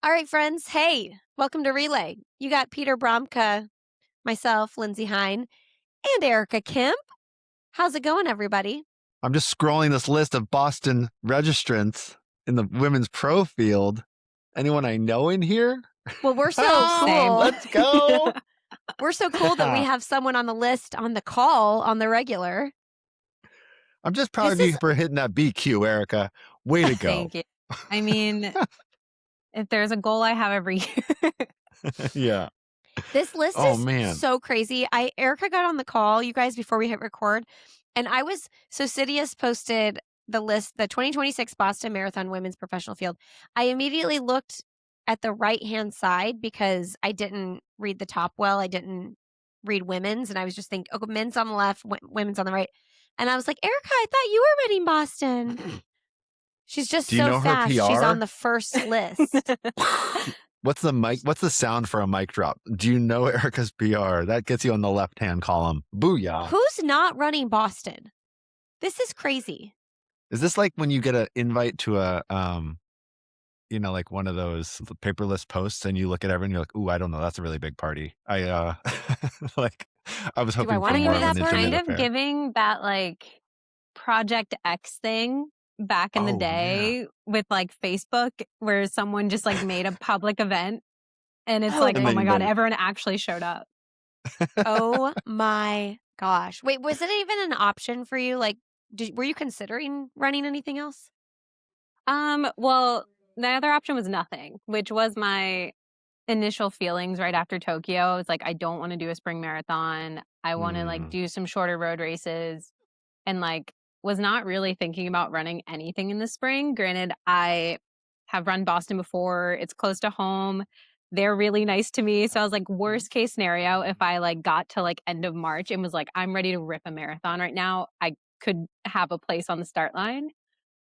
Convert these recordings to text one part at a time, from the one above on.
All right, friends. Hey, welcome to Relay. You got Peter Bromka, myself, Lindsey Hein, and Erika Kemp. How's it going, everybody? I'm just scrolling this list of Boston registrants in the women's pro field. Anyone I know in here? Well, we're so cool. Let's go. We're so cool that we have someone on the list on the call on the regular. I'm just proud of you for hitting that BQ, Erika. Way to go. Thank you. I mean, if there's a goal I have every year. Yeah. This list is so crazy. Erika got on the call, you guys, before we hit record. And Sidious posted the list, the 2026 Boston Marathon Women's Professional Field. I immediately looked at the right-hand side because I didn't read the top well. I didn't read women's. And I was just thinking, oh, men's on the left, women's on the right. And I was like, Erika, I thought you were running Boston. She's just so fast. She's on the first list. What's the sound for a mic drop? Do you know Erika's PR? That gets you on the left-hand column. Booyah. Who's not running Boston? This is crazy. Is this like when you get an invite to a, like one of those paperless posts and you look at everyone and you're like, ooh, I don't know. That's a really big party. I was hoping for more of an internet kind affair. of giving that like Project X thing back in the day with like Facebook where someone just like made a public event and it's like, oh my God, everyone actually showed up. Oh my gosh. Wait, was it even an option for you? Like, were you considering running anything else? Well, the other option was nothing, which was my initial feelings right after Tokyo. I was like, I don't want to do a spring marathon. I want to like do some shorter road races and like was not really thinking about running anything in the spring. Granted, I have run Boston before. It's close to home. They're really nice to me. So I was like, worst case scenario, if I like got to like end of March and was like, I'm ready to rip a marathon right now, I could have a place on the start line.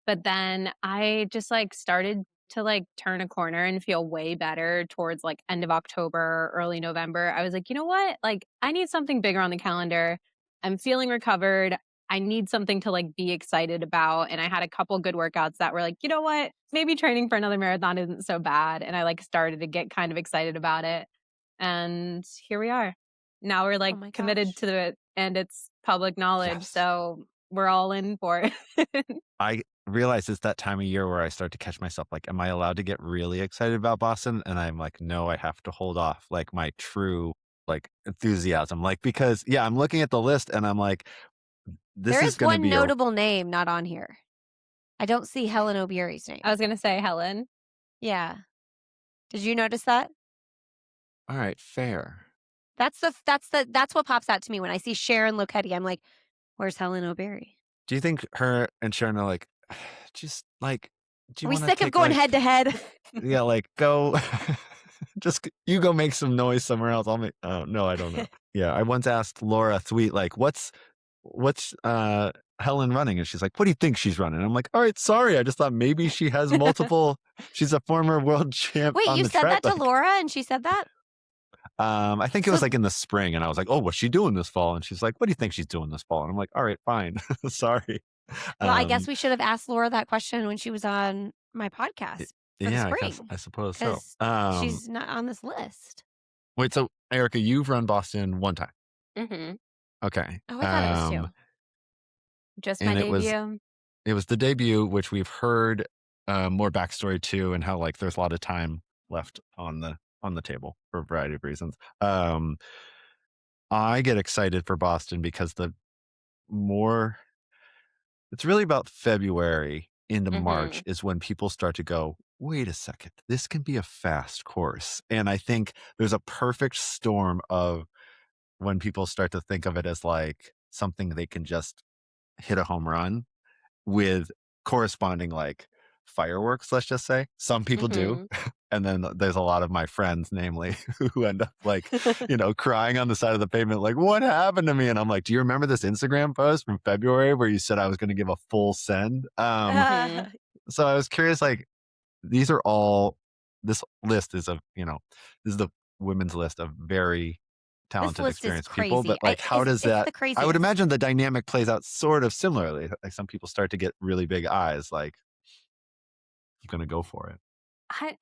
But then I just like started to like turn a corner and feel way better towards like end of October, early November. I was like, you know what? Like I need something bigger on the calendar. I'm feeling recovered. I need something to like be excited about. And I had a couple good workouts that were like, you know what? Maybe training for another marathon isn't so bad. And I like started to get kind of excited about it. And here we are. Now we're like committed to it and it's public knowledge. Yes. So we're all in for it. I realize it's that time of year where I start to catch myself like, am I allowed to get really excited about Boston? And I'm like, no, I have to hold off like my true like enthusiasm. Like, because I'm looking at the list and I'm like, there is one notable name not on here. I don't see Helen O'Beary's name. I was going to say Helen. Yeah. Did you notice that? All right, fair. That's what pops out to me when I see Sharon Loketti. I'm like, where's Helen O'Beary? Do you think her and Sharon are like, just like, are we sick of going head to head? Yeah, like go, just you go make some noise somewhere else. I'll make. Oh no, I don't know. Yeah, I once asked Laura Thweet like, what's Helen running? And she's like, what do you think she's running? I'm like, all right, sorry, I just thought maybe she has multiple. She's a former world champ. Wait, you said that to Laura, and she said that? I think it was like in the spring, and I was like, oh, what's she doing this fall? And she's like, what do you think she's doing this fall? And I'm like, all right, fine. Sorry. Well, I guess we should have asked Laura that question when she was on my podcast for the spring. I suppose so. She's not on this list. Wait, so Erika, you've run Boston one time. Mm-hmm. Okay. Oh, I thought it was two. Just my debut. It was the debut, which we've heard more backstory to, and how like there's a lot of time left on the table for a variety of reasons. I get excited for Boston because it's really about February into March is when people start to go, wait a second, this can be a fast course. And I think there's a perfect storm of when people start to think of it as like something they can just hit a home run with corresponding like fireworks, let's just say. Some people do. And then there's a lot of my friends, namely, who end up like, crying on the side of the pavement, like, what happened to me? And I'm like, do you remember this Instagram post from February where you said I was going to give a full send? So I was curious, like, this list is this is the women's list of very talented, experienced people. But like, how does that, I would imagine the dynamic plays out sort of similarly. Like some people start to get really big eyes, like, I'm going to go for it.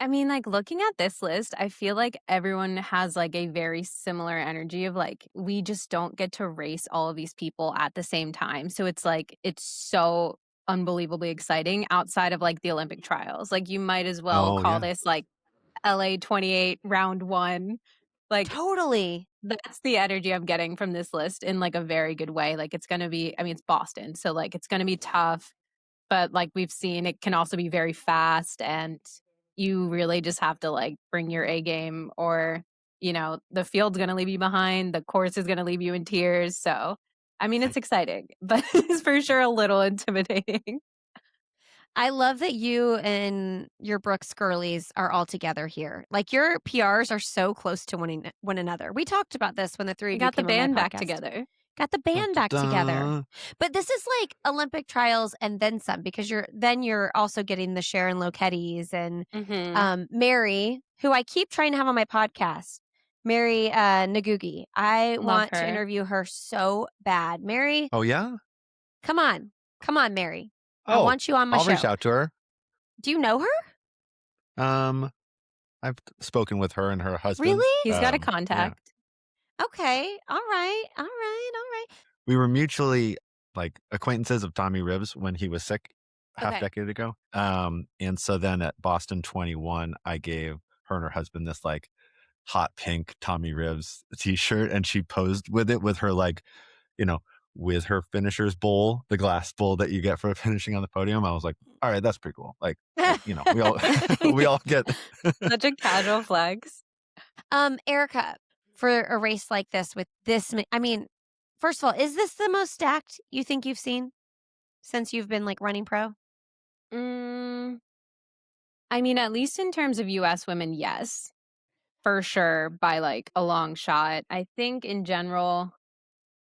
I mean, like, looking at this list, I feel like everyone has, like, a very similar energy of, like, we just don't get to race all of these people at the same time, so it's, like, it's so unbelievably exciting outside of, like, the Olympic trials. Like, you might as well Oh, call yeah. this, like, LA 28 round 1. Like, Totally. that's the energy I'm getting from this list in, like, a very good way. Like, it's gonna be I mean, it's Boston, so, like, it's gonna be tough, but like we've seen, it can also be very fast, and you really just have to like bring your A game, or the field's going to leave you behind, the course is going to leave you in tears. So I mean, it's exciting, but it's for sure a little intimidating. I love that you and your Brooks girlies are all together here. Like, your PRs are so close to one another. We talked about this when the three We of you got the came on my band back podcast. together. Got the Dun, band dun, back together. dun. But this is like Olympic trials and then some, because you're also getting the Sharon Lokettis and Mary, who I keep trying to have on my podcast. Mary Nagugi. I Love want to her. interview her so bad. Mary, Oh, yeah? come on, Mary. I Oh, want you on my I'll show. reach out to her. Do you know her? I've spoken with her and her husband. Really? He's got a Yeah. contact. Okay. All right. We were mutually like acquaintances of Tommy Ribs when he was sick half Okay. decade ago. And so then at Boston 21, I gave her and her husband this like hot pink Tommy Ribs t-shirt, and she posed with it with her like, with her finisher's bowl, the glass bowl that you get for finishing on the podium. I was like, all right, that's pretty cool. Like, we all we all get Such a casual flex. Erika, for a race like this with this, I mean, first of all, is this the most stacked you think you've seen since you've been like running pro? I mean, at least in terms of US women, yes. For sure, by like a long shot. I think in general,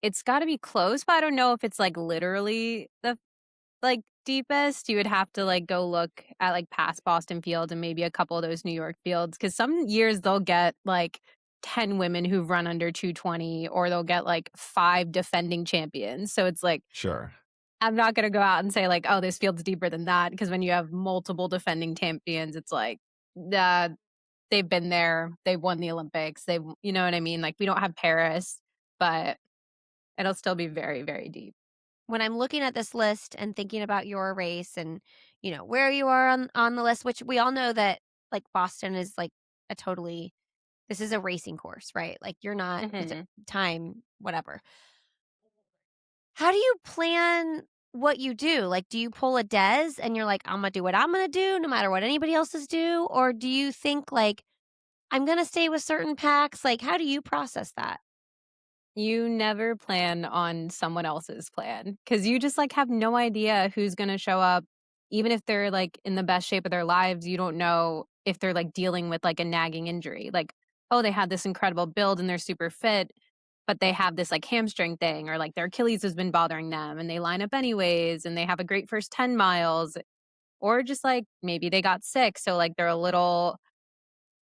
it's got to be close, but I don't know if it's like literally the like deepest. You would have to like go look at like past Boston fields and maybe a couple of those New York fields, because some years they'll get like 10 women who've run under 220, or they'll get like 5 defending champions. So it's like, sure. I'm not going to go out and say like, oh, this field's deeper than that, because when you have multiple defending champions, it's like, they've been there, they've won the Olympics, you know what I mean? Like, we don't have Paris, but it'll still be very, very deep. When I'm looking at this list and thinking about your race and, where you are on the list, which we all know that like Boston is like this is a racing course, right? Like, you're not it's a time, whatever. How do you plan what you do? Like, do you pull a Des and you're like, I'm going to do what I'm going to do no matter what anybody else's do? Or do you think like, I'm going to stay with certain packs? Like, how do you process that? You never plan on someone else's plan, because you just like have no idea who's going to show up. Even if they're like in the best shape of their lives, you don't know if they're like dealing with like a nagging injury. Like, oh, they had this incredible build and they're super fit, but they have this like hamstring thing, or like their Achilles has been bothering them and they line up anyways and they have a great first 10 miles, or just like maybe they got sick. So like they're a little,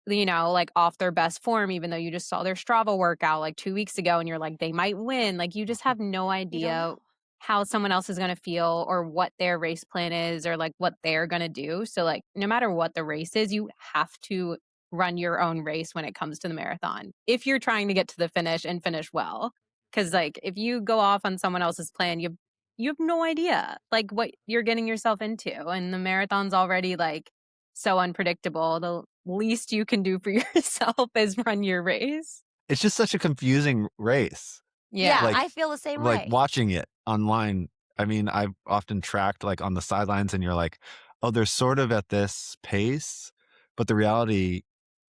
like off their best form, even though you just saw their Strava workout like 2 weeks ago and you're like, they might win. Like, you just have no idea how someone else is going to feel, or what their race plan is, or like what they're going to do. So like, no matter what the race is, you have to run your own race when it comes to the marathon, if you're trying to get to the finish and finish well. Because like, if you go off on someone else's plan, you have no idea like what you're getting yourself into. And the marathon's already like so unpredictable. The least you can do for yourself is run your race. It's just such a confusing race. Yeah, Like- I feel the same Like way. watching it online. I mean, I've often tracked like on the sidelines, and you're like, oh, they're sort of at this pace, but the reality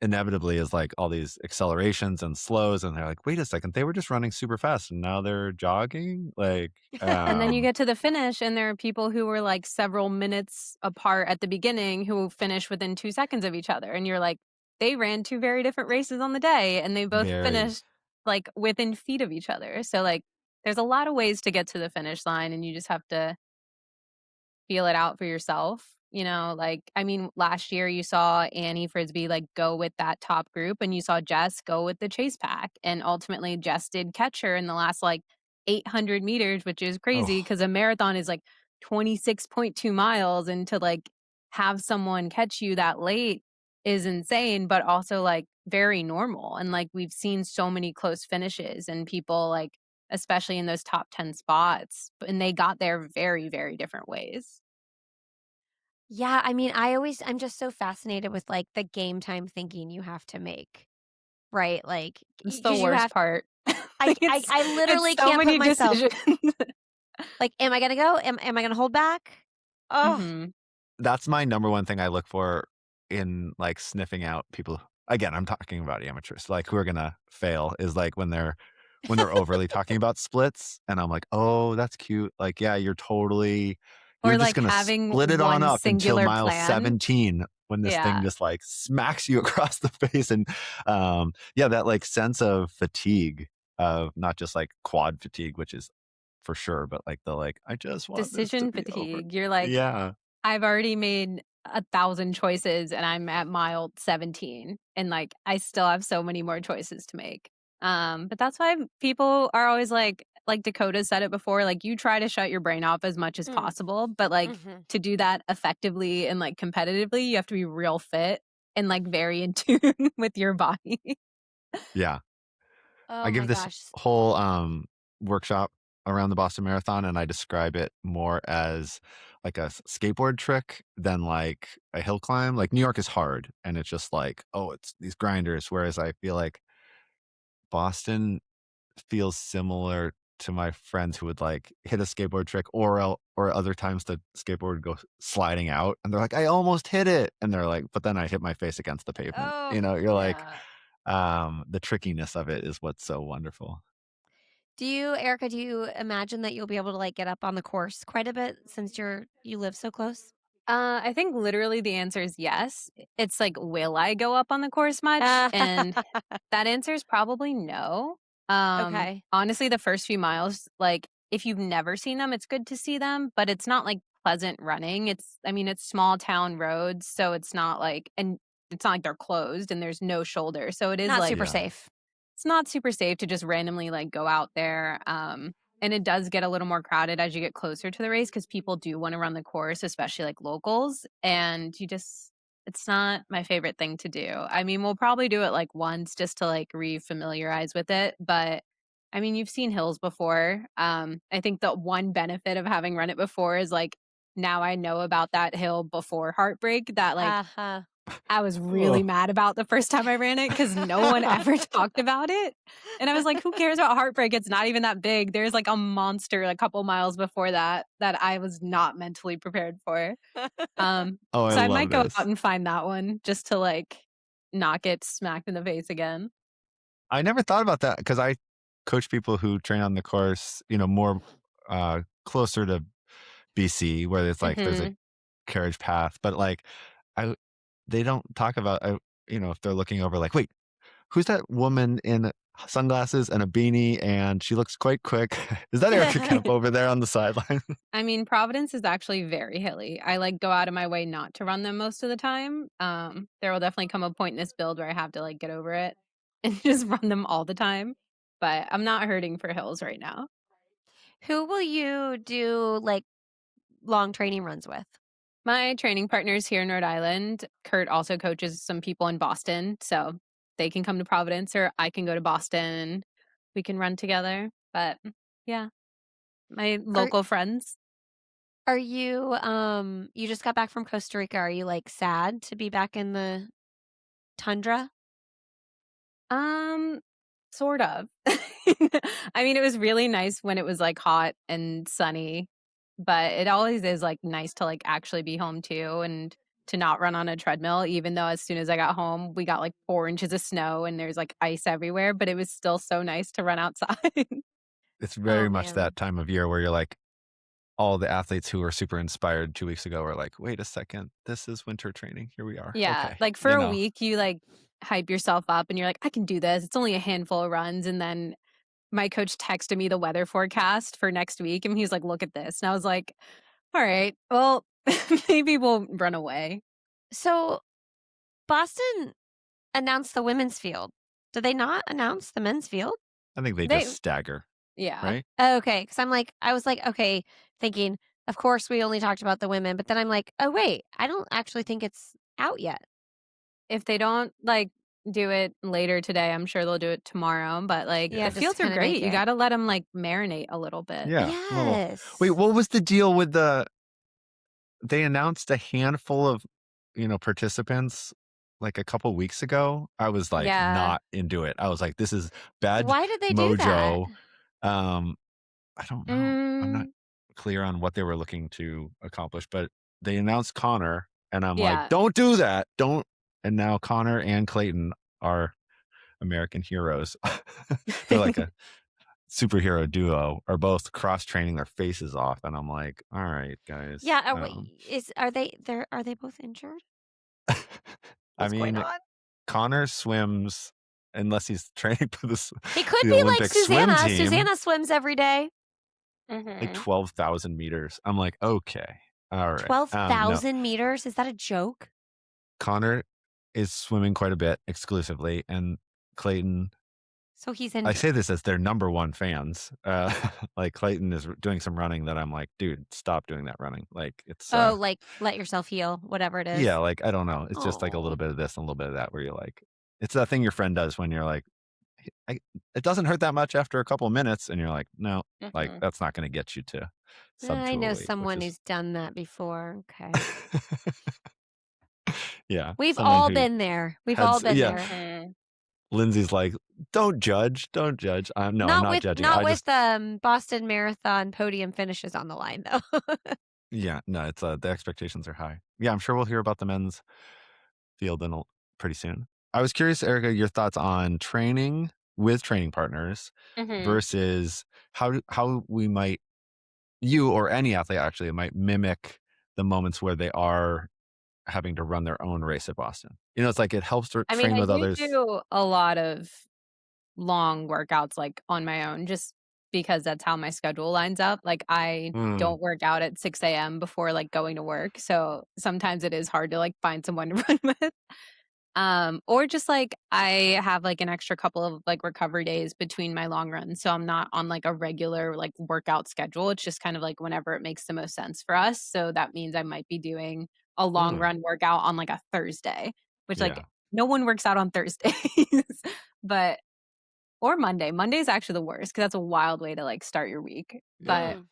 inevitably is like all these accelerations and slows, and they're like, wait a second, they were just running super fast and now they're jogging. Like, And then you get to the finish, and there are people who were like several minutes apart at the beginning who finish within 2 seconds of each other. And you're like, they ran 2 very different races on the day, and they both Very. finished like within feet of each other. So like, there's a lot of ways to get to the finish line, and you just have to feel it out for yourself. Like, I mean, last year you saw Annie Frisbee like go with that top group, and you saw Jess go with the chase pack, and ultimately Jess did catch her in the last like 800 meters, which is crazy because a marathon is like 26.2 miles, and to like have someone catch you that late is insane, but also like very normal. And like we've seen so many close finishes and people like, especially in those top 10 spots, and they got there very, very different ways. Yeah, I mean, I'm just so fascinated with, like, the game time thinking you have to make, right? Like, It's the because you worst have part. I Like I it's I it's literally so can't put many myself decisions. like, am I gonna go? Am I gonna hold back? Oh, Mhm. That's my number one thing I look for in, like, sniffing out people. Again, I'm talking about amateurs, like, who are gonna fail is, like, when they're overly talking about splits, and I'm like, "Oh, that's cute." Like, yeah, you're Or just like gonna having split it on one up until singular mile plan. 17 when this thing Yeah. just, like, smacks you across the face, and, yeah, that, like, sense of fatigue, of not just, like, quad fatigue, which is for sure, but, like, "I just want this to Decision be over." fatigue. You're like, Yeah. I've already made 1,000 choices and I'm at mile 17 and like I still have so many more choices to make. But that's why people are always like Dakota said it before, like you try to shut your brain off as much as mm, possible, but like mhm. to do that effectively and like competitively, you have to be real fit and like very in tune with your body. Yeah. Oh I my give this gosh. whole, workshop around the Boston Marathon, and I describe it more as like a skateboard trick than like a hill climb. Like, New York is hard, and it's just like, "Oh, it's these grinders," whereas I feel like Boston feels similar to my friends who would, like, hit a skateboard trick, or other times the skateboard would go sliding out, and they're like, "I almost hit it," and they're like, "But then I hit my face against the pavement." Oh, You're like, yeah. the trickiness of it is what's so wonderful. Erica, do you imagine that you'll be able to, like, get up on the course quite a bit since you live so close? I think literally the answer is yes. It's like, will I go up on the course much? And that answer is probably no. Okay. Honestly, the first few miles, like if you've never seen them, it's good to see them, but it's not like pleasant running. I mean, it's small town roads, so it's not like, and it's not like they're closed and there's no shoulder. So it is Not like, super Yeah. safe. it's not super safe to just randomly like go out there. And it does get a little more crowded as you get closer to the race because people do want to run the course, especially like locals. And it's not my favorite thing to do. I mean, we'll probably do it like once just to like refamiliarize with it. But I mean, you've seen hills before. I think the one benefit of having run it before is like now I know about that hill before heartbreak that like Uh-huh. I was really Ugh. mad about the first time I ran it because no one ever talked about it. And I was like, who cares about heartbreak? It's not even that big. There's like a monster a couple miles before that that I was not mentally prepared for. Um, Oh, I so I love might go out this. and find that one just to like not get smacked in the face again. I never thought about that because I coach people who train on the course, more, closer to BC, where it's like there's a Mhm. carriage path, but, like, I they don't talk about, if they're looking over like, "Wait, who's that woman in sunglasses and a beanie, and she looks quite quick? Is that Erika Kemp over there on the sideline?" I mean, Providence is actually very hilly. I like go out of my way not to run them most of the time. There will definitely come a point in this build where I have to like get over it and just run them all the time. But I'm not hurting for hills right now. Who will you do, like, long training runs with? My training partners here in Rhode Island, Kurt also coaches some people in Boston, so they can come to Providence or I can go to Boston and we can run together. But yeah, my Are local friends. are you, you just got back from Costa Rica, are you, like, sad to be back in the tundra? Um, sort of. I mean, it was really nice when it was like hot and sunny, but it always is like nice to like actually be home too and to not run on a treadmill, even though as soon as I got home, we got like 4 inches of snow and there's like ice everywhere, but it was still so nice to run outside. It's Oh, very much man. that time of year where you're like, all the athletes who were super inspired 2 weeks ago are like, "Wait a second, this is winter training. Here we are. Yeah, Okay." like for a week, you like hype yourself up and you're like, I can do this. It's only a handful of runs. And then my coach texted me the weather forecast for next week and he was like, look at this. And I was like, all right, well, maybe we'll run away. So, Boston announced the women's field. Did they not announce the men's field? I think they just They, stagger, yeah, right? Oh, okay, 'cause I was like, okay, thinking, of course we only talked about the women, but then I'm like, "Oh, wait, I don't actually think it's out yet." if they don't like do it later today, I'm sure they'll do it tomorrow. But like Yeah, the just fields are kinda make great. You it. got to let them like marinate a little bit. Yeah. Yes. Wait, what was the deal with they announced a handful of, participants like a couple weeks ago. I was like Yeah. not into it. I was like, this is bad Why did they do that? mojo. Um, I don't know. I'm not Mm, clear on what they were looking to accomplish, but they announced Connor, and I'm like, yeah. don't do that. Don't. And now Connor and Clayton are American heroes. They're like a superhero duo, are both cross training their faces off, and I'm like, all right, guys. Yeah, are they both injured? I What's going mean, on? Connor swims unless he's training for He could the be like Olympic swim Susanna. team, Susanna swims every day. like Mm-hmm. 12,000 meters. I'm like, okay, all right. No, 12,000 meters? Is that a joke? Connor is swimming quite a bit exclusively, and Clayton. So he's I injured. say this as their number one fans. Like Clayton is doing some running that I'm like, dude, stop doing that running. Like it's Like let yourself heal, whatever it is. yeah, like I don't know. It's just like a little Oh. bit of this and a little bit of that where you're like, it's that thing your friend does when you're like, it doesn't hurt that much after a couple of minutes, and you're like, no, like Mm-hmm. that's not going to get you to sub I know 208, which someone is who's done that before. Okay. yeah, We've someone all who been there. We've had all been yeah. there. Mm-hmm. Lindsay's like, don't judge. No, I'm not judging. Not I with just Boston Marathon podium finishes on the line though. yeah, no, it's the expectations are high. Yeah, I'm sure we'll hear about the men's field pretty soon. I was curious, Erika, your thoughts on training with training partners Mm-hmm. versus how we might, you or any athlete actually might mimic the moments where they are having to run their own race at Boston. It's like it helps to I mean, train I with do others. do a lot of long workouts like on my own just because that's how my schedule lines up. Like I Mm, don't work out at 6 a.m. before like going to work. So sometimes it is hard to like find someone to run with. Or just like I have like an extra couple of like recovery days between my long runs. So I'm not on like a regular like workout schedule. It's just kind of like whenever it makes the most sense for us. So that means I might be doing a long mm, run workout on like a Thursday, which like yeah. no one works out on Thursdays. But or Monday. Monday's actually the worst because that's a wild way to like start your week. Yeah. But Mm.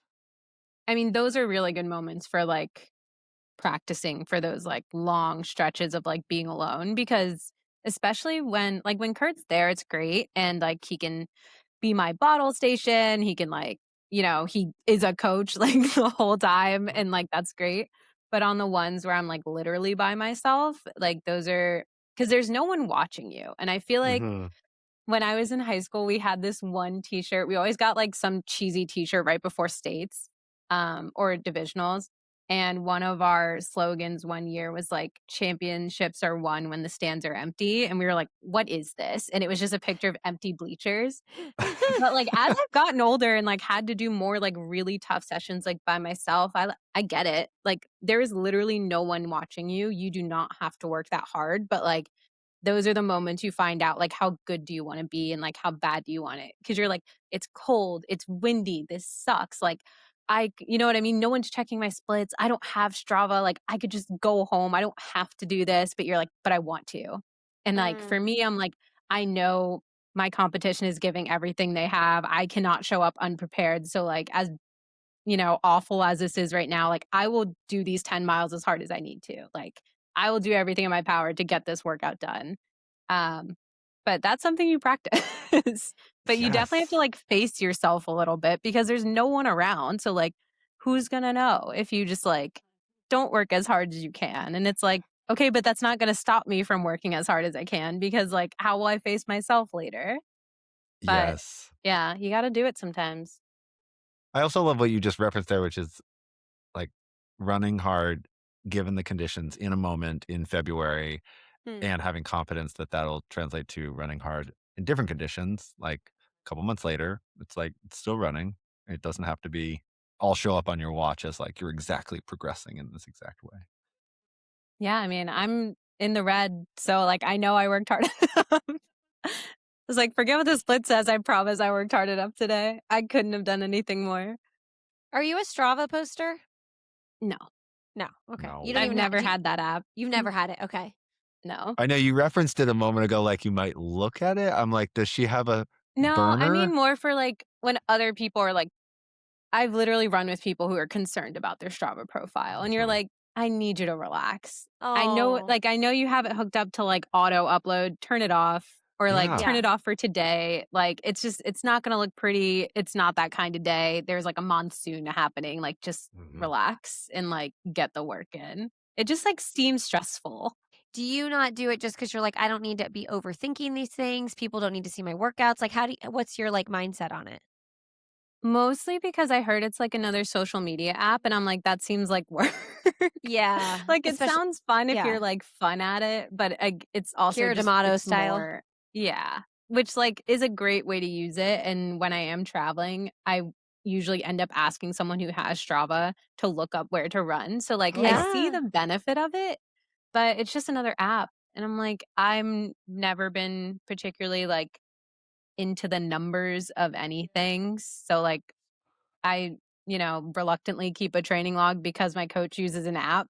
I mean, those are really good moments for like practicing for those like long stretches of like being alone because especially when Kurt's there, it's great. And like he can be my bottle station. He can like, he is a coach like the whole time. And like that's great. But on the ones where I'm like literally by myself, like those are because there's no one watching you. And I feel like Hmm. when I was in high school, we had this one t-shirt. We always got like some cheesy t-shirt right before states, or divisionals. And one of our slogans one year was like championships are won when the stands are empty. And we were like, what is this? And it was just a picture of empty bleachers. But like as I've gotten older and like had to do more like really tough sessions like by myself, I get it. Like there is literally no one watching you. You do not have to work that hard, but like those are the moments you find out like how good do you want to be and like how bad do you want it? Because you're like, it's cold, it's windy, this sucks. Like you know what I mean? No one's checking my splits. I don't have Strava. Like I could just go home. I don't have to do this, but you're like, but I want to. And like for Mm. me, I'm like, I know my competition is giving everything they have. I cannot show up unprepared. So like as awful as this is right now, like I will do these 10 miles as hard as I need to. Like I will do everything in my power to get this workout done. Um, but that's something you practice. But you definitely have to Yes. like face yourself a little bit because there's no one around. So like who's gonna know if you just like don't work as hard as you can? And it's like, okay, but that's not gonna stop me from working as hard as I can because like how will I face myself later? But Yes. yeah, you gotta do it sometimes. I also love what you just referenced there, which is like running hard given the conditions in a moment in February Hmm. and having confidence that that'll translate to running hard in different conditions. Like a couple months later, it's like it's still running. It doesn't have to be all show up on your watch as like you're exactly progressing in this exact way. Yeah, I mean, I'm in the red, so like I know I worked hard enough. It's like, forget what the split says. I promise I worked hard enough today. I couldn't have done anything more. Are you a Strava poster? No, No. Okay. You No. don't I've even have never had that app. you've never had it. Okay. No. I know you referenced it a moment ago, like you might look at it. I'm like, does she have a No, I burner? mean more for like when other people are like, I've literally run with people who are concerned about their Strava profile, and you're like, I need you to relax. I know, Oh. I know you have it hooked up to like auto upload, turn it off, or like turn Yeah. it off for today. Like it's not going to look pretty. It's not that kind of day. There's like a monsoon happening. Like just relax and like get the work in. It just like seems stressful. Do you not do it just because you're like, I don't need to be overthinking these things? People don't need to see my workouts. Like, what's your like mindset on it? Mostly because I heard it's like another social media app, and I'm like, that seems like work. Yeah. Like it sounds fun if you're yeah. like fun at it, but it's also Kira just D'Amato it's style. more, yeah, which like is a great way to use it. And when I am traveling, I usually end up asking someone who has Strava to look up where to run. So like I see the benefit of it, but it's just another app. And I'm like, I'm never been particularly like into the numbers of anything. So like I, reluctantly keep a training log because my coach uses an app,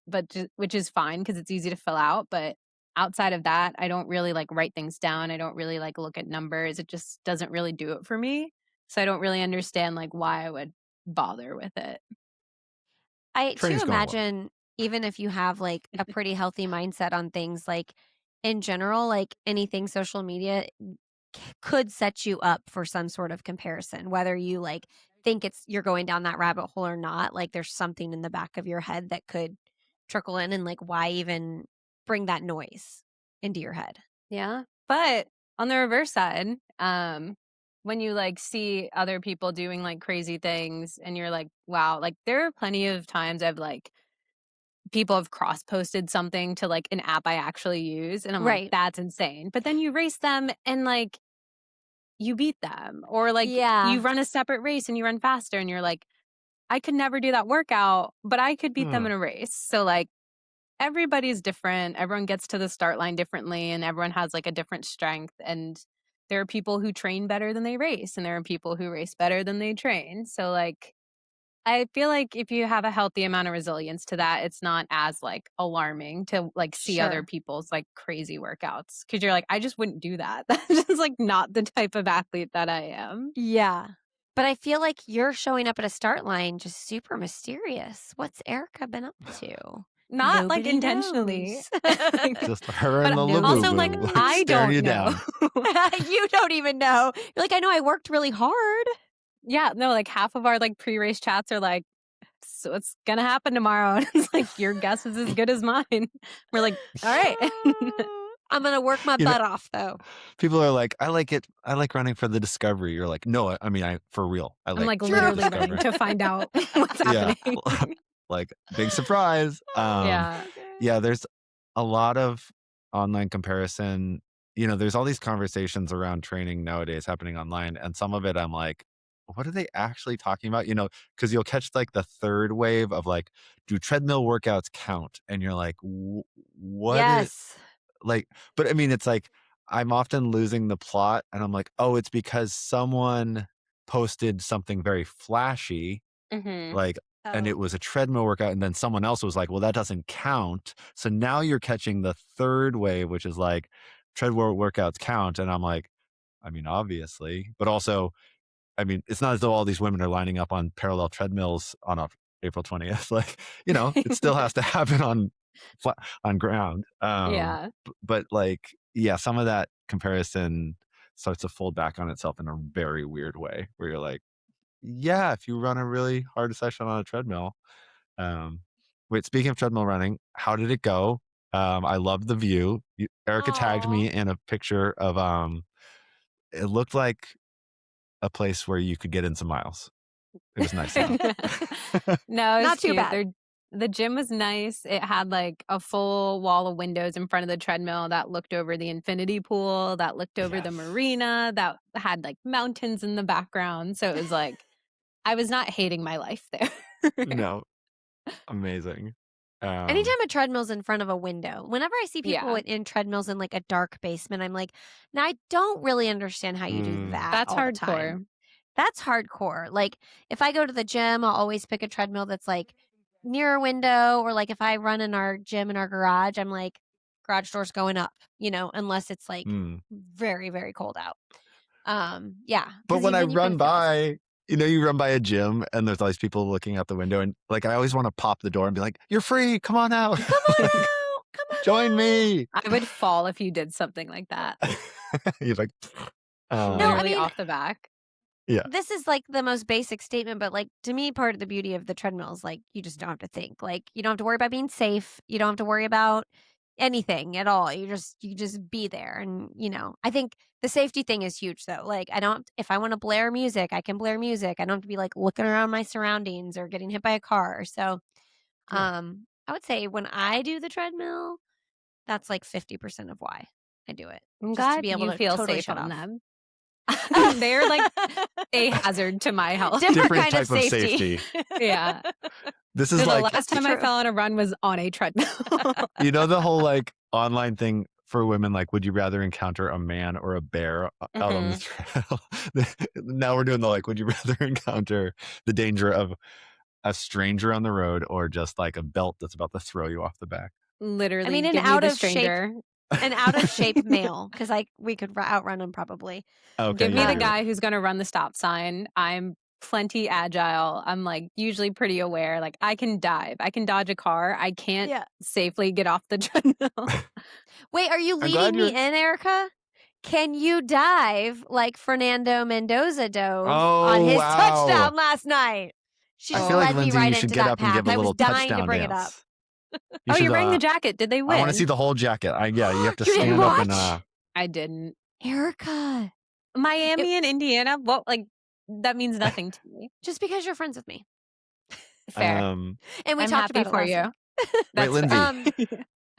which is fine because it's easy to fill out. But outside of that, I don't really like write things down. I don't really like look at numbers. It just doesn't really do it for me. So I don't really understand like why I would bother with it. I too Training's going well. imagine even if you have like a pretty healthy mindset on things, like in general, like anything social media could set you up for some sort of comparison, whether you like think you're going down that rabbit hole or not. Like there's something in the back of your head that could trickle in, and like why even bring that noise into your head? Yeah. But on the reverse side, when you like see other people doing like crazy things and you're like, wow, like there are plenty of times I've like people have cross posted something to like an app I actually use, and I'm like, that's insane. But then you race them and like you beat them, or like you run a separate race and you run faster, and you're like, I could never do that workout, but I could beat them in a race. So like everybody's different. Everyone gets to the start line differently, and everyone has like a different strength. And there are people who train better than they race, and there are people who race better than they train. So like I feel like if you have a healthy amount of resilience to that, it's not as like alarming to like see other people's like crazy workouts, because you're like, I just wouldn't do that. That's just like not the type of athlete that I am. Yeah. But I feel like you're showing up at a start line just super mysterious. What's Erika been up to? Not Nobody like intentionally. Just her and the Labubu. Also, like, I don't know. Down. You don't even know. You're like, I know I worked really hard. Yeah, no, like half of our like pre-race chats are like, so it's gonna happen tomorrow. And it's like, your guess is as good as mine. We're like, all right. I'm gonna work my butt off though. People are like, I like it. I like running for the discovery. You're like, no, I mean, for real. I'm like literally running to find out what's happening. Like big surprise. Yeah, there's a lot of online comparison. There's all these conversations around training nowadays happening online, and some of it I'm like, what are they actually talking about? Because you'll catch like the third wave of like, do treadmill workouts count? And you're like, what? Yes. Like, but I mean, it's like I'm often losing the plot, and I'm like, oh, it's because someone posted something very flashy, like, and it was a treadmill workout, and then someone else was like, well, that doesn't count. So now you're catching the third wave, which is like treadmill workouts count, and I'm like, I mean, obviously, but also, I mean, it's not as though all these women are lining up on parallel treadmills on April 20th. Like, it still has to happen on ground. But like, some of that comparison starts to fold back on itself in a very weird way, where you're like, yeah, if you run a really hard session on a treadmill. Wait, speaking of treadmill running, how did it go? I loved the view. Erika tagged me in a picture of, it looked like a place where you could get in some miles. It was nice. No, it was not too cute. bad. The gym was nice. It had like a full wall of windows in front of the treadmill that looked over the infinity pool, that looked over the marina, that had like mountains in the background. So it was like, I was not hating my life there. No. Amazing. Anytime a treadmill's in front of a window, whenever I see people in treadmills in like a dark basement, I'm like, now I don't really understand how you do that. That's all the hardcore. time. That's hardcore. Like if I go to the gym, I'll always pick a treadmill that's like near a window, or like if I run in our gym in our garage, I'm like, garage doors going up, unless it's like very, very cold out. Yeah. But when I run by, you you run by a gym and there's all these people looking out the window, and like I always want to pop the door and be like, "You're free, come on out, come on out, come on, join me." I would fall if you did something like that. You're like, literally off the back. Yeah. This is like the most basic statement, but like to me, part of the beauty of the treadmill is like you just don't have to think. Like you don't have to worry about being safe. You don't have to worry about anything at all. You just be there. And I think the safety thing is huge though. Like if I want to blare music, I can blare music. I don't have to be like looking around my surroundings or getting hit by a car. So I would say when I do the treadmill, that's like 50% of why I do it. I'm just glad to be able you to feel totally safe shut on off. them. They're like a hazard to my health. Different kind type of safety. Yeah. This is the like last time I fell on a run was on a treadmill. The whole like online thing for women, like, would you rather encounter a man or a bear out on the trail? Now we're doing the like, would you rather encounter the danger of a stranger on the road or just like a belt that's about to throw you off the back? Literally, I mean, an out of shape male, because we could outrun him probably. Okay, give me the guy who's going to run the stop sign. I'm plenty agile. I'm like usually pretty aware. Like I can dive. I can dodge a car. I can't safely get off the treadmill. Wait, are you leading me in, Erika? Can you dive like Fernando Mendoza dove on his touchdown last night? She just led me right into that path. I was dying to bring it up. You're wearing the jacket. Did they win? I want to see the whole jacket. You have to You stand didn't up and I didn't. Erika. Miami and Indiana, what that means nothing to me. Just because you're friends with me. Fair. And we I'm talked happy about for it you. Wait, Lindsey.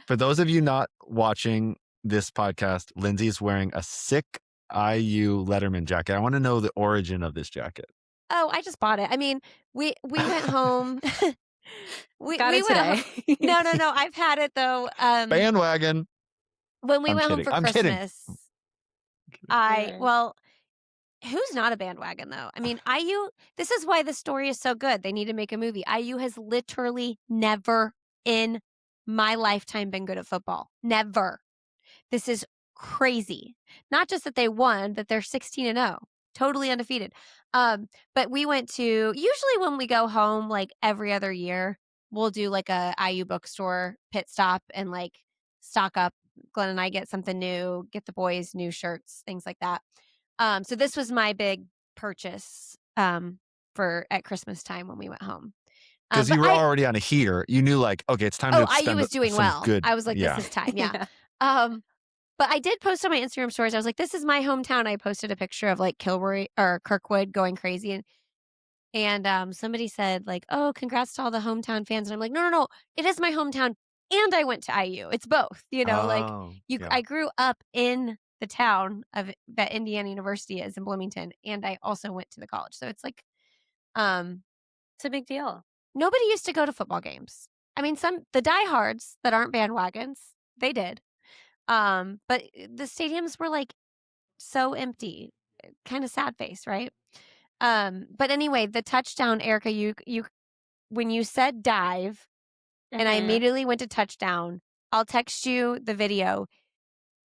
For those of you not watching this podcast, Lindsey is wearing a sick IU Letterman jacket. I want to know the origin of this jacket. Oh, I just bought it. I mean, we went home. we got it went today. No. I've had it though. Bandwagon. When we went home for Christmas, who's not a bandwagon though? I mean, IU, this is why the story is so good. They need to make a movie. IU has literally never in my lifetime been good at football. Never. This is crazy. Not just that they won, that they're 16-0, totally undefeated. But we went to, usually when we go home, like every other year, we'll do like a IU bookstore pit stop and like stock up. Glenn and I get something new, get the boys new shirts, things like that. So this was my big purchase at Christmas time when we went home. Because you were already on a heater. You knew like, okay, it's time to spend IU was doing well. Good, I was like, this is time. Yeah. But I did post on my Instagram stories. I was like, this is my hometown. I posted a picture of like Kilroy or Kirkwood going crazy. And somebody said like, oh, congrats to all the hometown fans. And I'm like, no. It is my hometown. And I went to IU. It's both, I grew up in the town of that Indiana University is in Bloomington. And I also went to the college. So it's like, it's a big deal. Nobody used to go to football games. I mean, the diehards that aren't bandwagons, they did. But the stadiums were like so empty, kind of sad face, right? But anyway, the touchdown, Erika, you when you said dive, and I immediately went to touchdown, I'll text you the video.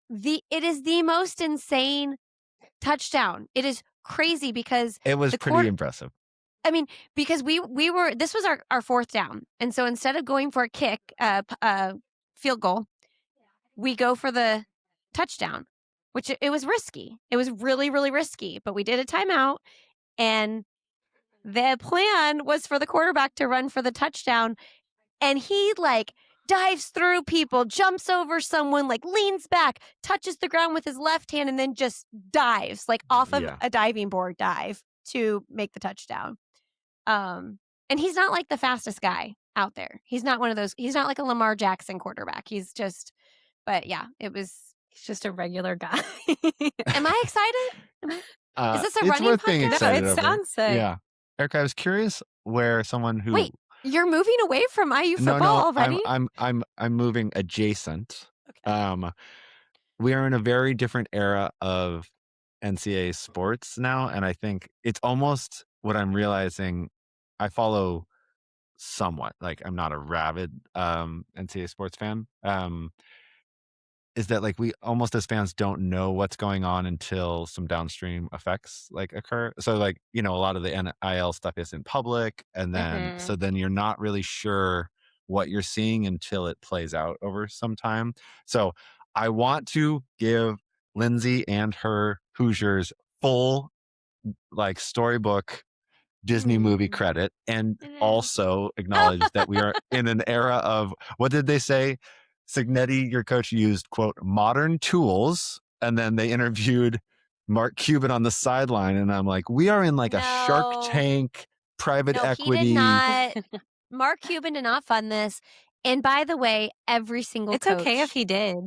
It is the most insane touchdown. It is crazy because it was pretty impressive. I mean, because this was our fourth down. And so instead of going for a kick, field goal, we go for the touchdown, which it was risky. It was really, really risky, but we did a timeout and the plan was for the quarterback to run for the touchdown. And he like dives through people, jumps over someone, like leans back, touches the ground with his left hand, and then just dives like off of a diving board dive to make the touchdown. And he's not like the fastest guy out there. He's not one of those. He's not like a Lamar Jackson quarterback. He's just, but yeah, he's just a regular guy. Am I excited? Is this a it's running worth podcast? being excited no, it sounds sick. Yeah. Erika, I was curious where someone who wait, you're moving away from IU football already? I'm moving adjacent. Okay. We are in a very different era of NCAA sports now, and I think it's almost what I'm realizing. I follow somewhat, like I'm not a rabid NCAA sports fan, is that like we almost as fans don't know what's going on until some downstream effects like occur. So like, a lot of the NIL stuff isn't public. And then, Mm-hmm. so then you're not really sure what you're seeing until it plays out over some time. So I want to give Lindsey and her Hoosiers full like storybook Disney movie credit, and also acknowledge that we are in an era of, what did they say? Signetti, your coach, used, quote, modern tools. And then they interviewed Mark Cuban on the sideline. And I'm like, we are in like a Shark Tank, private equity. He did not. Mark Cuban did not fund this. And by the way, every single coach. It's okay if he did.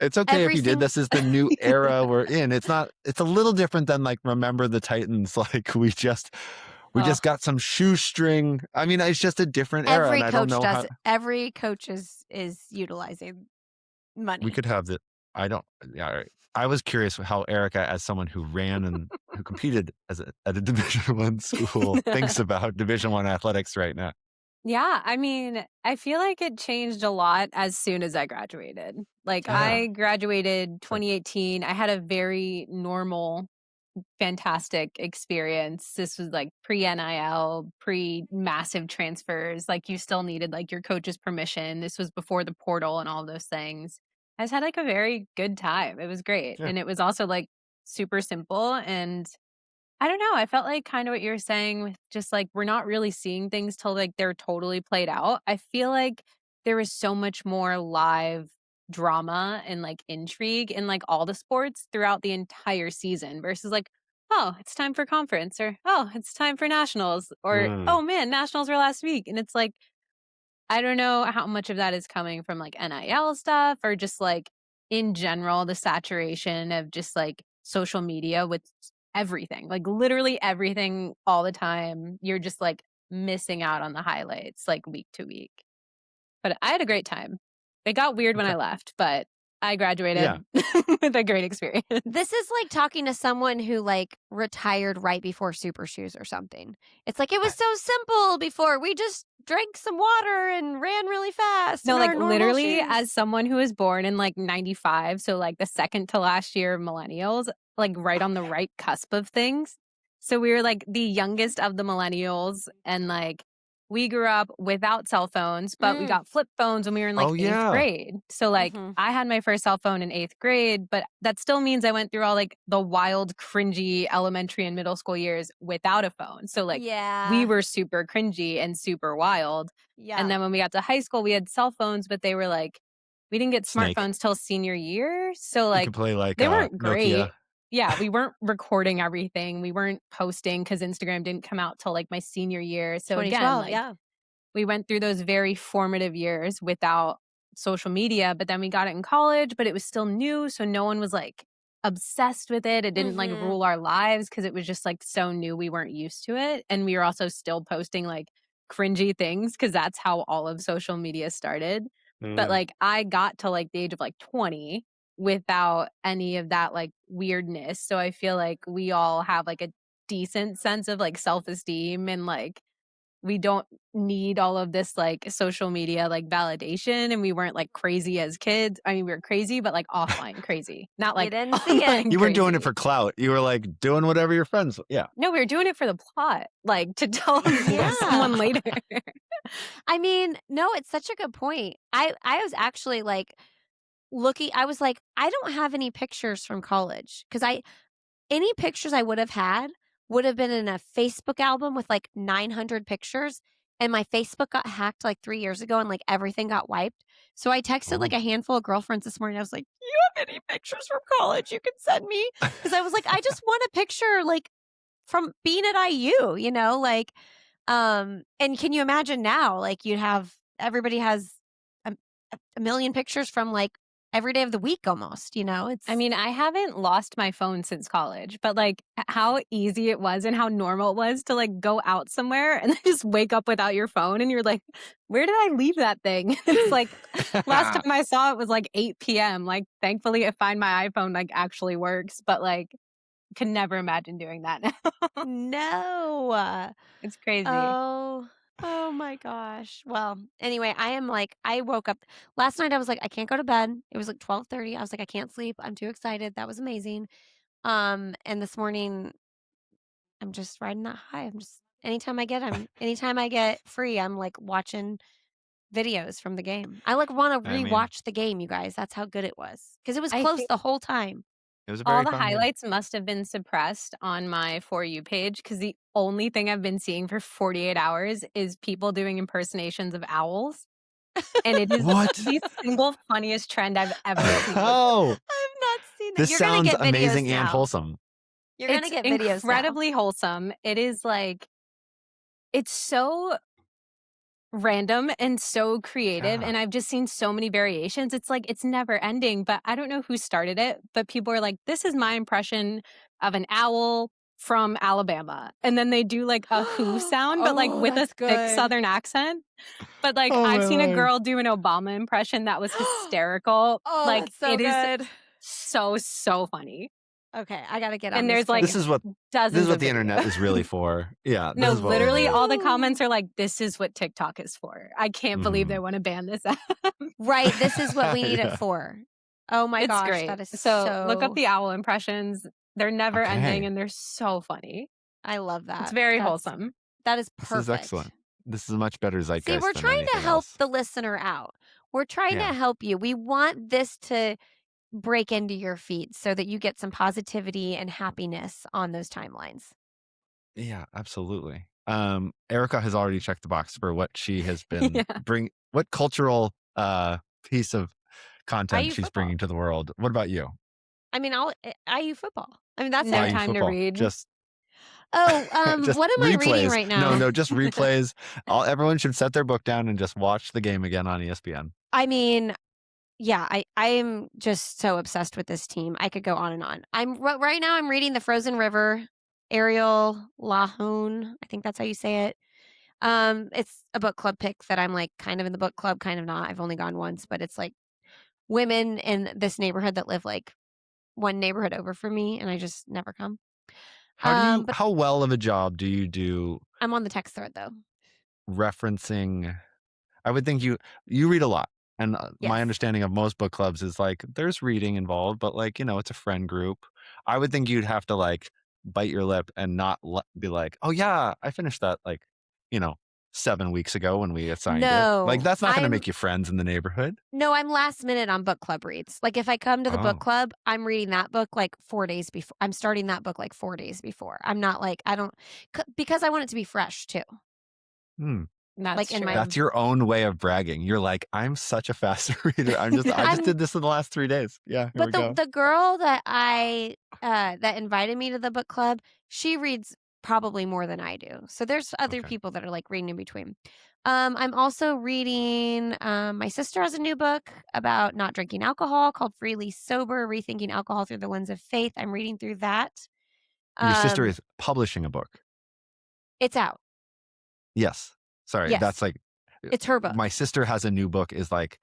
It's okay if he did. This is the new era we're in. It's a little different than like, remember the Titans. Like we just got some shoestring. I mean, it's just a different era. Every and I coach don't know does. Every coach is utilizing money. We could have the. All right. I was curious how Erika, as someone who ran and who competed at a Division I school, thinks about Division I athletics right now. Yeah, I mean, I feel like it changed a lot as soon as I graduated. Like I graduated 2018. I had a very normal, fantastic experience. This was like pre-NIL, pre-massive transfers. Like you still needed like your coach's permission. This was before the portal and all those things. I just had like a very good time. It was great. Yeah. And it was also like super simple. And I don't know. I felt like kind of what you're saying with just like we're not really seeing things till like they're totally played out. I feel like there was so much more live drama and like intrigue in like all the sports throughout the entire season versus like, oh, it's time for conference, or oh, it's time for nationals, or oh man, nationals were last week. And it's like, I don't know how much of that is coming from like NIL stuff or just like in general, the saturation of just like social media with everything, like literally everything all the time. You're just like missing out on the highlights like week to week. But I had a great time. It got weird when I left, but I graduated with a great experience. This is like talking to someone who like retired right before Super Shoes or something. It's like, it was so simple before. We just drank some water and ran really fast. No, like literally as someone who was born in like 95, so like the second to last year of millennials, like right on the right cusp of things. So we were like the youngest of the millennials, and like we grew up without cell phones, but we got flip phones when we were in like 8th grade. So like I had my first cell phone in 8th grade, but that still means I went through all like the wild, cringy elementary and middle school years without a phone. So like we were super cringy and super wild. Yeah. And then when we got to high school, we had cell phones, but they were like, we didn't get smartphones till senior year. So like, you could play like they weren't great. Nokia. Yeah, we weren't recording everything. We weren't posting because Instagram didn't come out till like my senior year. So again, like, we went through those very formative years without social media, but then we got it in college, but it was still new. So no one was like obsessed with it. It didn't like rule our lives because it was just like so new. We weren't used to it. And we were also still posting like cringy things because that's how all of social media started. But like I got to like the age of like 20 without any of that like weirdness. So I feel like we all have like a decent sense of like self-esteem, and like we don't need all of this like social media like validation, and we weren't like crazy as kids. I mean, we were crazy, but like offline crazy, not like didn't see it. You weren't doing it for clout. You were like doing whatever your friends. Yeah. No, we were doing it for the plot, like to tell someone later. I mean, no, it's such a good point. I was actually like looking, I was like, I don't have any pictures from college because any pictures I would have had would have been in a Facebook album with like 900 pictures. And my Facebook got hacked like 3 years ago and like everything got wiped. So I texted like a handful of girlfriends this morning. I was like, do you have any pictures from college you can send me? Because I was like, I just want a picture like from being at IU, like, and can you imagine now, like everybody has a million pictures from like every day of the week almost, I mean, I haven't lost my phone since college, but like how easy it was and how normal it was to like go out somewhere and then just wake up without your phone and you're like, where did I leave that thing? It's like last time I saw it was like 8 p.m. Like thankfully I find my iPhone like actually works, but like could never imagine doing that now. No. It's crazy. Oh, Oh my gosh. Well, anyway, I woke up last night. I was like, I can't go to bed. It was like 12:30. I was like, I can't sleep. I'm too excited. That was amazing. And this morning I'm just riding that high. I'm just anytime I get free, I'm like watching videos from the game. I like want to I mean, rewatch the game, you guys. That's how good it was. Because it was I close think the whole time. it was a all very the fun game. highlights must have been suppressed on my For You page because the only thing I've been seeing for 48 hours is people doing impersonations of owls. And it is What? the single funniest trend I've ever seen. Oh, I've not seen that. this You're gonna sounds get videos amazing and now. wholesome. You're gonna It's get videos now. incredibly wholesome. It is like, it's so random and so creative. Yeah. And I've just seen so many variations. It's like, it's never ending, but I don't know who started it, but people are like, this is my impression of an owl from Alabama. And then they do like a who sound, but like Oh, with a that's thick good. Southern accent. But like Oh I've my seen a Lord. girl do an Obama impression that was hysterical. Oh, like that's so it is good. so funny. Okay, I gotta get on And this there's like This is what dozens of the internet videos. is really for. Yeah, this No, is what we literally need. all the comments are like, this is what TikTok is for. I can't believe they want to ban this app. Right, this is what we need it Yeah. for. Oh my It's gosh, great. that is So look up so the owl impressions. They're never ending Okay. and they're so funny. I love that. It's very That's wholesome. That is This is perfect. excellent. This is a much better See, zeitgeist we're than trying to anything help else. the listener out. We're trying to Yeah. help you. We want this to break into your feed so that you get some positivity and happiness on those timelines. Yeah, absolutely. Erika has already checked the box for what she has been Yeah. what cultural piece of content IU she's football. bringing to the world. What about you? I mean, IU football. I mean, that's No it. IU time to football. read. Just Oh, just what am I reading replays. right now? No, just replays. Everyone should set their book down and just watch the game again on ESPN. I mean, yeah, I am just so obsessed with this team. I could go on and on. Right now I'm reading The Frozen River, Ariel Lahone. I think that's how you say it. It's a book club pick that I'm like kind of in the book club, kind of not. I've only gone once, but it's like women in this neighborhood that live like one neighborhood over from me, and I just never come. But How well of a job do you do I'm on the text thread though. referencing? I would think you read a lot. And my Yes. understanding of most book clubs is like there's reading involved, but like, it's a friend group. I would think you'd have to like bite your lip and not be like, oh yeah, I finished that like, 7 weeks ago when we assigned it. Like No, that's not going to make you friends in the neighborhood. No, I'm last minute on book club reads. Like if I come to the book Oh, club, I'm reading that book like 4 days before. I'm starting that book like 4 days before. I'm not like I don't because I want it to be fresh too. That's Like in true. my that's your own way of bragging. You're like, I'm such a fast reader. I just did this in the last 3 days. Yeah, here we But go. the girl that I that invited me to the book club, she reads probably more than I do. So there's other Okay. people that are like reading in between. I'm also reading my sister has a new book about not drinking alcohol called Freely Sober, Rethinking Alcohol Through the Lens of Faith. I'm reading through that. Your sister Um, is publishing a book. it's out. Yes. Sorry. Yes. That's like It's her book. my sister has a new book is like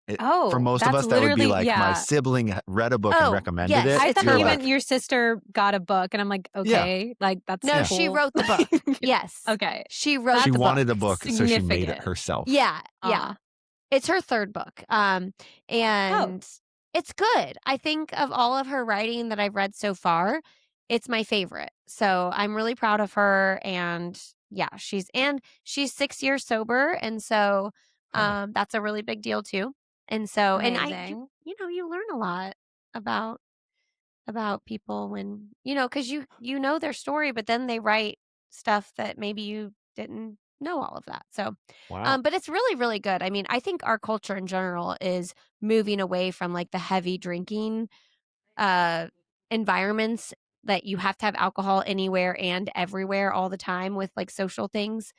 for Oh, most of that's us that would be literally, like my yeah. sibling read a book and Oh, recommended yes, it. I it's thought her you book. meant your sister got a book, and I'm like, okay, like that's No, Yeah. she cool. wrote the book. Yes. Okay. She wrote She the wanted book. a book, so she made it Significant. herself. Yeah. Ah. It's her third book. And it's good. I think of all of her writing that I've read so far, it's my favorite. So I'm really proud of her. And yeah, she's 6 years sober. And so Oh. that's a really big deal too. And so Amazing. you learn a lot about people when because you know their story, but then they write stuff that maybe you didn't know all of that. So Wow. but it's really, really good. I mean, I think our culture in general is moving away from like the heavy drinking environments that you have to have alcohol anywhere and everywhere all the time with like social things.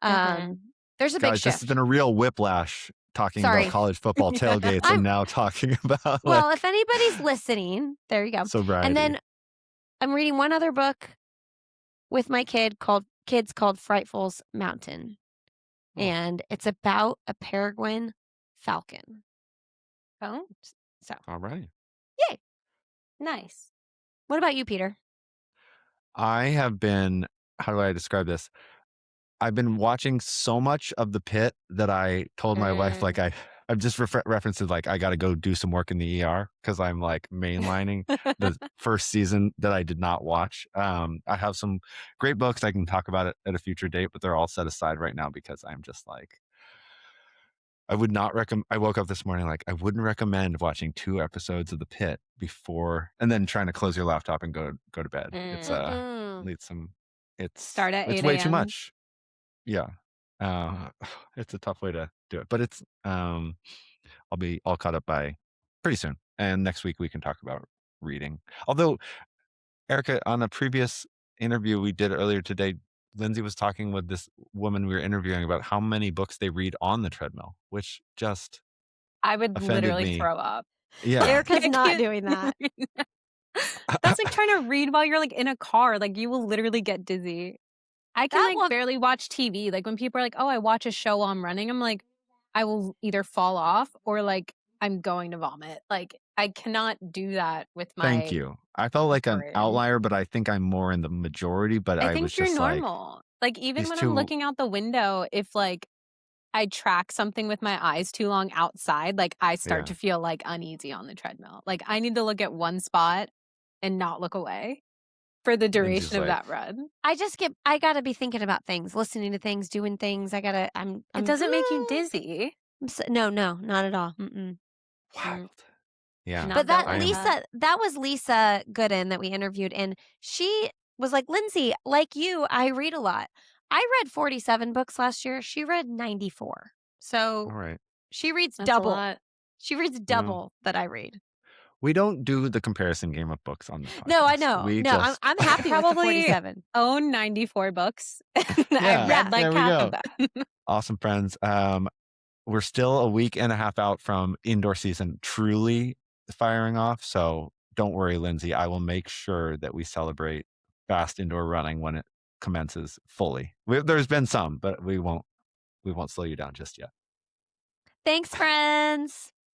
There's a big Guys, this shift. has been a real whiplash talking Sorry. about college football tailgates and now talking about Well, if anybody's listening, there you go. sobriety. And then I'm reading one other book with my kids called Frightful's Mountain. Oh. And it's about a peregrine falcon. Oh, So, All right. yay. nice. What about you, Peter? I have been, how do I describe this? I've been watching so much of The Pit that I told my wife, like, I've just referenced it, like, I got to go do some work in the ER because I'm like mainlining the first season that I did not watch. I have some great books I can talk about it at a future date, but they're all set aside right now because I'm just like, I would not recommend. I woke up this morning like I wouldn't recommend watching 2 episodes of The Pit before and then trying to close your laptop and go to bed. It's Mm-mm. needs some. Start at It's 8 way too a.m. much. Yeah. It's a tough way to do it, but it's I'll be all caught up by pretty soon. And next week we can talk about reading. Although Erika, on a previous interview we did earlier today, Lindsey was talking with this woman we were interviewing about how many books they read on the treadmill, which just I would offended literally me. throw up. Yeah. Erica's I not can't doing that. That's like trying to read while you're like in a car. Like you will literally get dizzy. I can That like will barely watch TV. Like when people are like, "Oh, I watch a show while I'm running," I'm like, I will either fall off or like I'm going to vomit. Like I cannot do that with Thank my you. I felt like an brain. outlier, but I think I'm more in the majority, but I I was think you're just like, normal. Like even these when I'm 2 looking out the window, if like I track something with my eyes too long outside, like I start yeah. to feel like uneasy on the treadmill. Like I need to look at one spot and not look away for the Lindsey's duration of like, that run. I gotta be thinking about things, listening to things, doing things. It doesn't make you dizzy. No, not at all. Mm-mm. wild. Yeah. Not But built that I like am. that. that was Lisa Gooden that we interviewed, and she was like, Lindsey, like you, I read a lot. I read 47 books last year. She read 94. So All right. she reads That's a double. lot. She reads Well, double that I read. we don't do the comparison game of books on this No, I podcast. know. We No, just I'm happy with the Probably 47. own 94 books. I've yeah, read like there we half go. of them. Awesome, friends. We're still a week and a half out from indoor season truly firing off. So don't worry, Lindsey. I will make sure that we celebrate fast indoor running when it commences fully. There's been some, but we won't slow you down just yet. Thanks, friends.